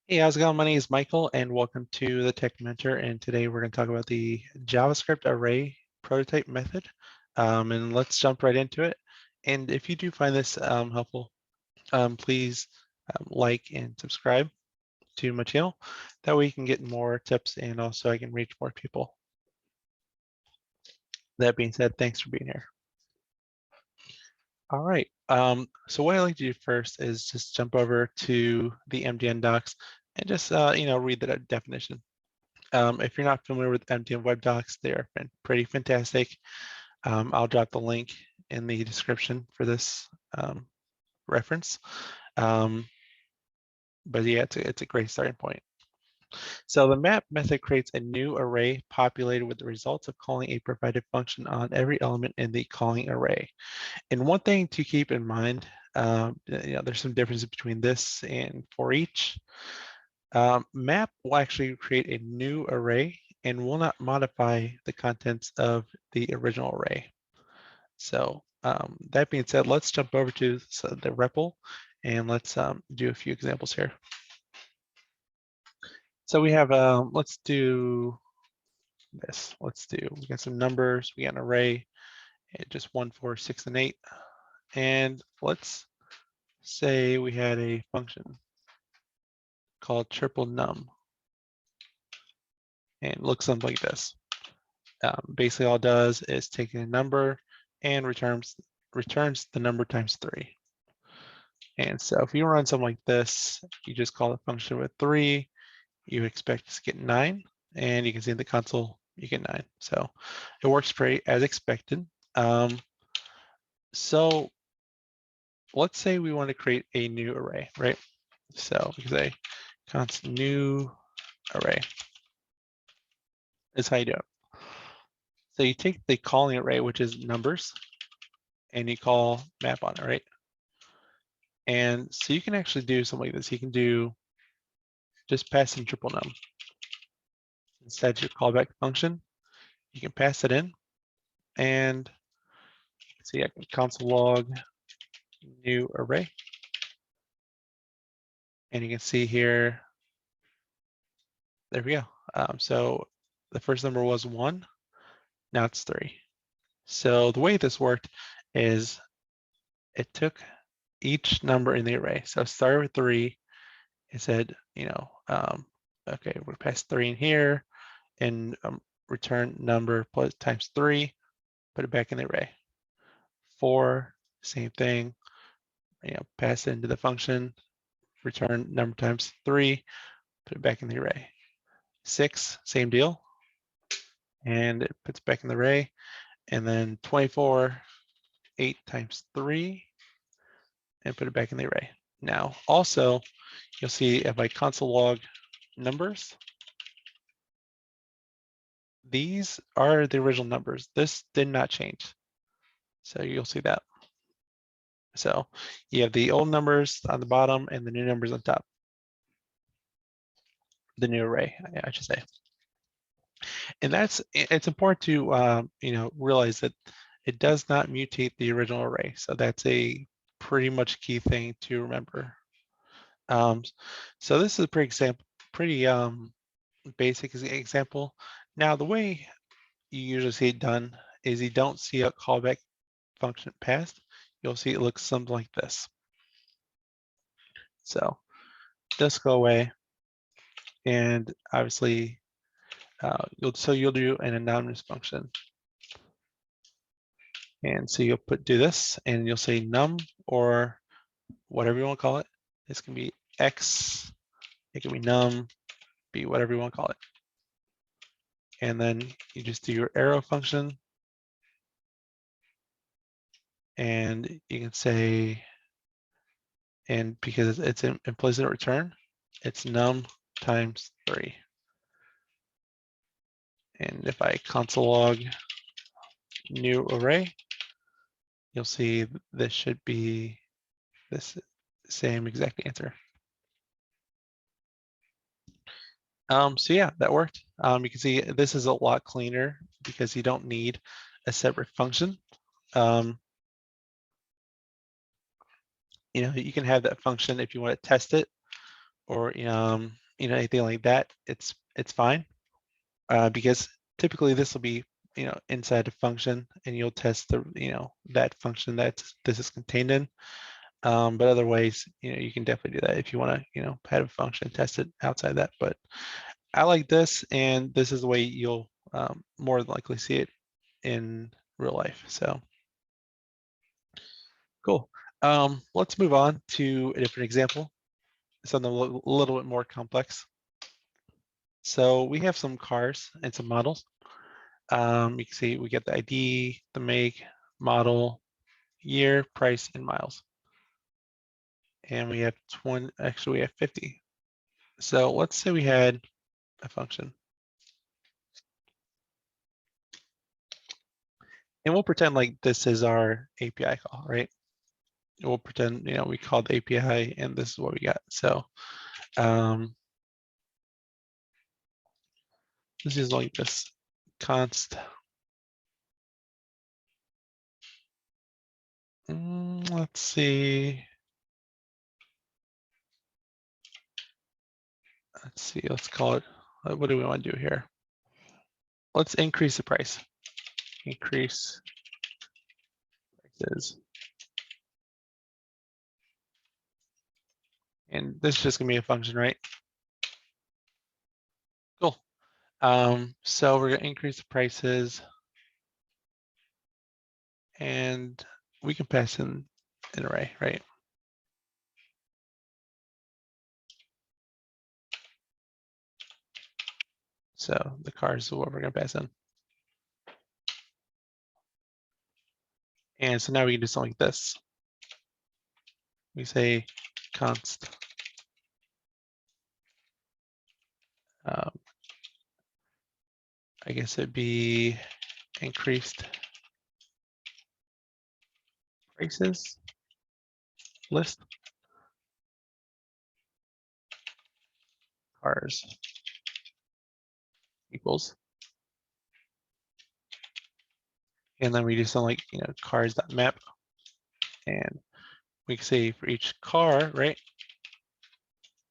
Hey, how's it going? My name is Michael, and welcome to the Tech Mentor. And today we're going to talk about the JavaScript Array prototype method. And let's jump right into it. And if you do find this helpful, please like and subscribe to my channel. That way you can get more tips and also I can reach more people. That being said, thanks for being here. All right. So what I like to do first is just jump over to the MDN docs and just read the definition. If you're not familiar with MDN web docs, they are pretty fantastic. I'll drop the link in the description for this reference. But yeah, it's a great starting point. So the map method creates a new array populated with the results of calling a provided function on every element in the calling array. And one thing to keep in mind, there's some differences between this and for each. Map will actually create a new array and will not modify the contents of the original array. So that being said, let's jump over to the REPL and let's do a few examples here. So we have, let's do this. We got some numbers, we got an array, just 1, 4, 6, and 8. And let's say we had a function called triple num. And it looks something like this. Basically all it does is take a number and returns the number times 3. And so if you run something like this, you just call the function with 3, you expect to get 9, and you can see in the console you get 9. So it works pretty as expected. So let's say we want to create a new array, right? So we can say const new array. Is how you do it. So you take the calling array, which is numbers, and you call map on it, right? And so you can actually do something like this. You can do just pass in triple num. Instead your callback function, you can pass it in, and see I can console log new array. And you can see here, there we go. So the first number was 1, now it's 3. So the way this worked is it took each number in the array. So it started with 3, it said, okay, we're gonna pass 3 in here and return number plus times 3, put it back in the array. 4, same thing, pass it into the function, return number times 3, put it back in the array. 6, same deal, and it puts back in the array. And then 24, 8 times 3, and put it back in the array. Now, also, you'll see if I console log numbers, these are the original numbers. This did not change. So you'll see that. So you have the old numbers on the bottom and the new numbers on top. The new array, I should say. And it's important to realize that it does not mutate the original array. So that's a pretty much key thing to remember. So this is a pretty basic example. Now the way you usually see it done is you don't see a callback function passed. You'll see it looks something like this. So just go away, and obviously you'll do an anonymous function. And so you'll do this, and you'll say num or whatever you want to call it. This can be x, it can be num, be whatever you want to call it. And then you just do your arrow function, and you can say, and because it's implicit return, it's num times 3. And if I console log new array, you'll see this should be this same exact answer. So yeah, that worked. You can see this is a lot cleaner because you don't need a separate function. You can have that function if you want to test it, or anything like that, it's fine, because typically this will be inside a function, and you'll test the that function that this is contained in. But otherwise, you can definitely do that if you want to have a function test it outside that. But I like this, and this is the way you'll more than likely see it in real life. So cool. Let's move on to a different example, something a little bit more complex. So we have some cars and some models. You can see we get the ID, the make, model, year, price, and miles. And we have 20, actually we have 50. So let's say we had a function. And we'll pretend like this is our API call, right? We'll pretend, we called the API and this is what we got. So this is like this const. Let's see. Let's call it, what do we want to do here? Let's increase the price. Increase prices. And this is just gonna be a function, right? Cool. So we're gonna increase the prices, and we can pass in an array, right? So the cars is what we're gonna pass in. And so now we can do something like this. We say const I guess it'd be increased prices list cars equals, and then we do something like cars.map, and we can say for each car, right?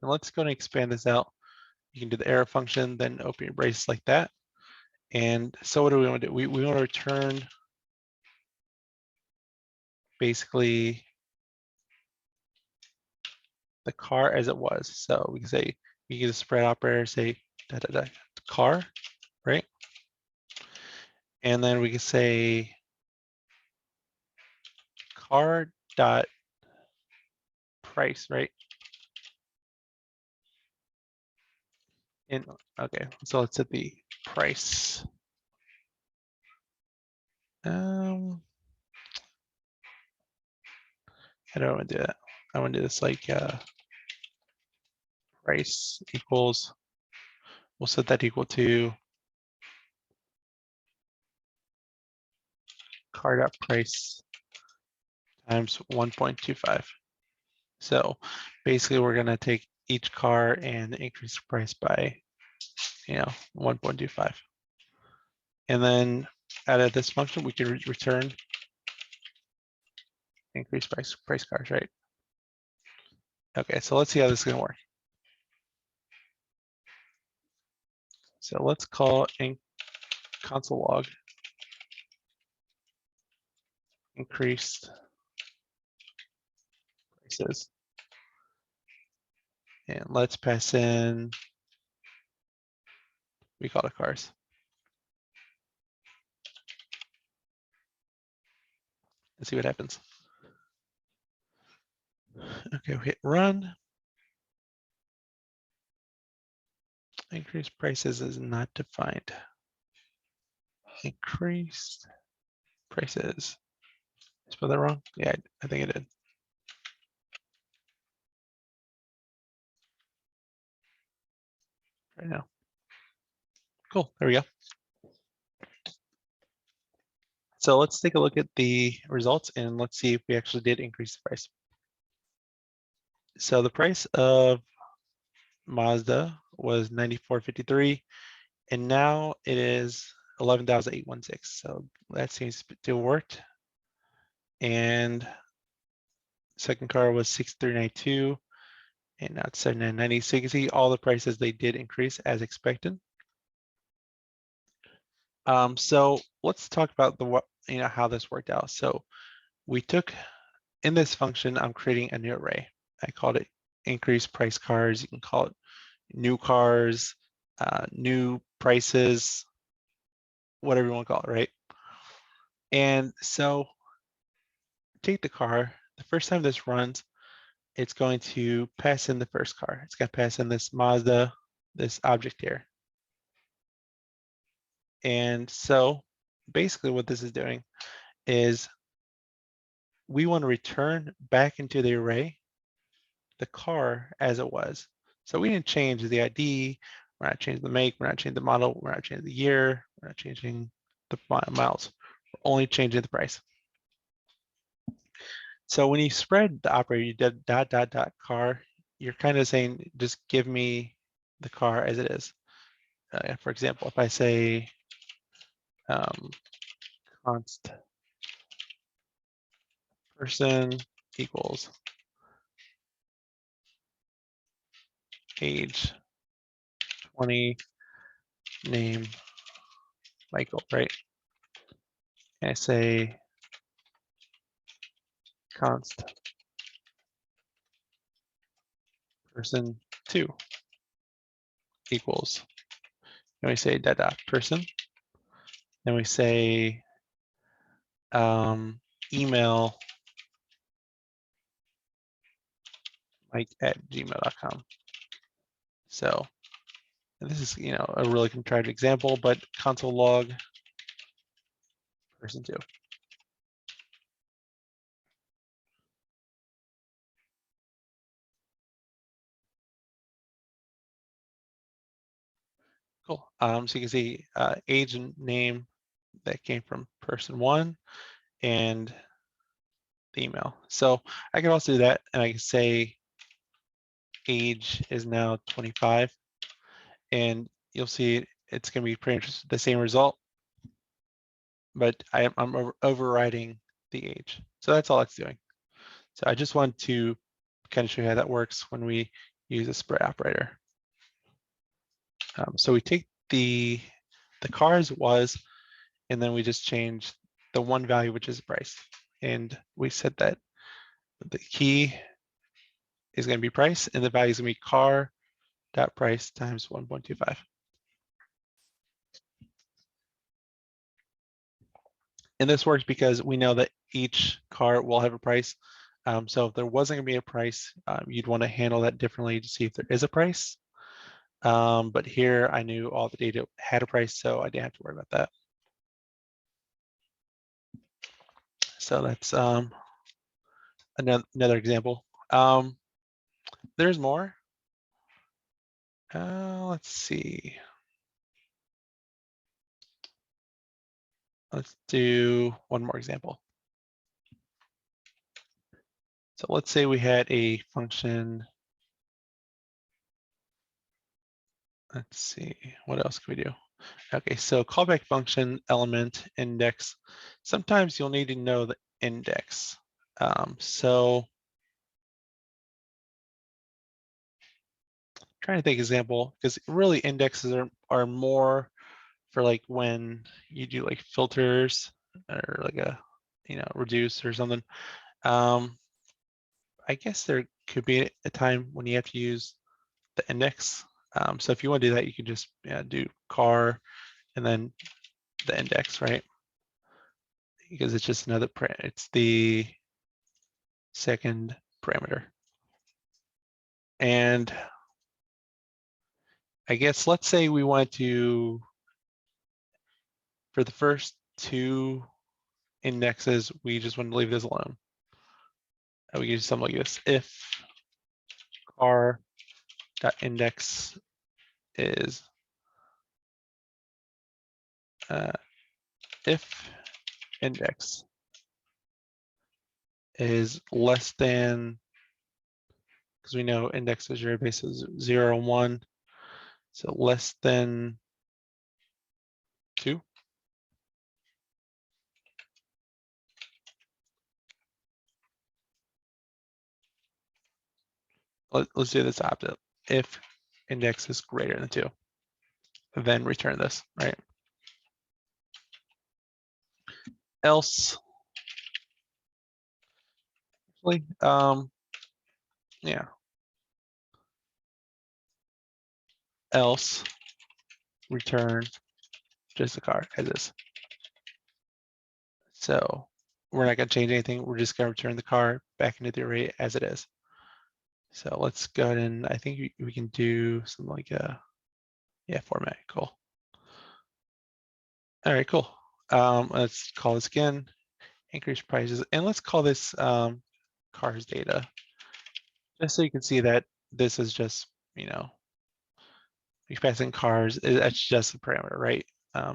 And let's go and expand this out. You can do the arrow function, then open your braces like that. And so what do we want to do? We want to return basically the car as it was. So we can say, you can use a spread operator, say car, right? And then we can say car dot price, right? And okay, so let's set the price. I don't want to do that. I want to do this like price equals, we'll set that equal to car.price times 1.25. So basically we're going to take each car and increase the price by 1.25. And then out of this function we can return increase price cars, right? Okay, so let's see how this is going to work. So let's call console log increased prices. And let's pass in, we call it cars. Let's see what happens. Okay, we hit run. Increased prices is not defined. Increased prices. I spelled that wrong? Yeah, I think I did. Right now. Cool, there we go. So let's take a look at the results and let's see if we actually did increase the price. So the price of Mazda was $94.53, and now it is $11,816. So that seems to have worked. And second car was $6,392, and now it's 79.90. So you can see all the prices, they did increase as expected. So let's talk about how this worked out. So we took, in this function, I'm creating a new array. I called it increase price cars. You can call it new cars, new prices, whatever you want to call it, right? And so take the car. The first time this runs, it's going to pass in the first car. It's going to pass in this Mazda, this object here. And so basically what this is doing is we want to return back into the array the car as it was. So we didn't change the ID, we're not changing the make, we're not changing the model, we're not changing the year, we're not changing the miles, we're only changing the price. So when you spread the operator, you did ... car, you're kind of saying, just give me the car as it is. For example, if I say const person equals age 20, name Michael, right? And I say const person 2 equals, and we say person. Then we say email mike@gmail.com. So, and this is a really contrived example, but console log person 2. Cool. So you can see age and name that came from person 1 and the email. So I can also do that, and I can say age is now 25, and you'll see it's going to be pretty much the same result, but I'm overriding the age. So that's all it's doing. So I just want to kind of show you how that works when we use a spread operator. So we take the car as it was, and then we just change the one value, which is the price. And we said that the key is going to be price, and the value is going to be car.price times 1.25. And this works because we know that each car will have a price. So if there wasn't going to be a price, you'd want to handle that differently to see if there is a price. But here I knew all the data had a price, so I didn't have to worry about that. So that's another example. There's more. Let's see. Let's do one more example. So let's say we had a function. Let's see, what else can we do? Okay, so callback function element index. Sometimes you'll need to know the index. So trying to think example, because really indexes are more for like when you do like filters or like a reduce or something. I guess there could be a time when you have to use the index. So if you want to do that, you can just do car and then the index, right? Because it's just another it's the second parameter. And I guess let's say we want to, for the first 2 indexes, we just want to leave this alone. And we can do something like this: if car.index is if index is less than, because we know index is your base is 0 and 1, so less than 2. let's do this opposite. If index is greater than 2, then return this, right? Else, yeah, else return just the car as is. So we're not going to change anything. We're just going to return the car back into the array as it is. So let's go ahead and I think we can do something like yeah, format. Cool. All right, cool. Let's call this again, increase prices, and let's call this cars data, just so you can see that this is just, you know, passing cars. That's just a parameter, right?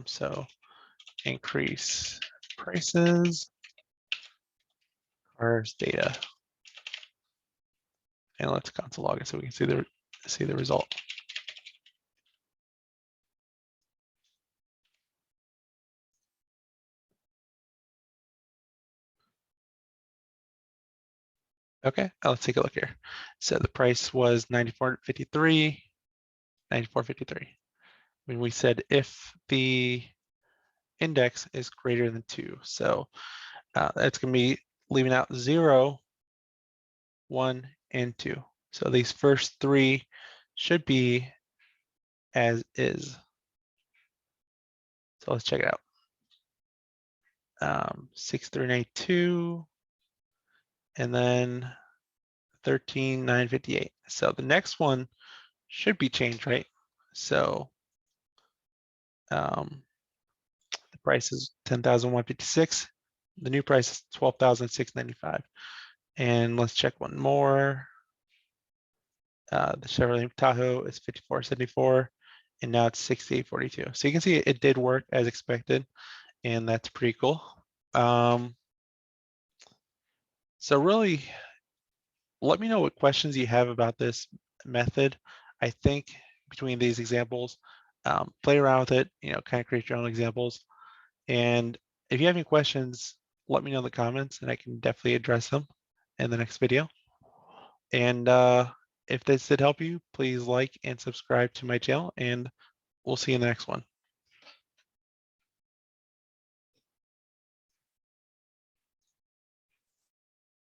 So increase prices, cars data, and let's console log it so we can see the result. Okay, let's take a look here. So the price was $94.53, $94.53. When we said if the index is greater than 2, so it's going to be leaving out 0, 1, and 2. So these first 3 should be as is. So let's check it out. 6392, and then 13,958. So the next one should be changed, right? So the price is 10,156. The new price is 12,695. And let's check one more. The Chevrolet Tahoe is 5474, and now it's 6842. So you can see it did work as expected, and that's pretty cool. So really, let me know what questions you have about this method. I think between these examples, play around with it, you know, kind of create your own examples. And if you have any questions, let me know in the comments and I can definitely address them in the next video. And if this did help you, please like and subscribe to my channel, and we'll see you in the next one.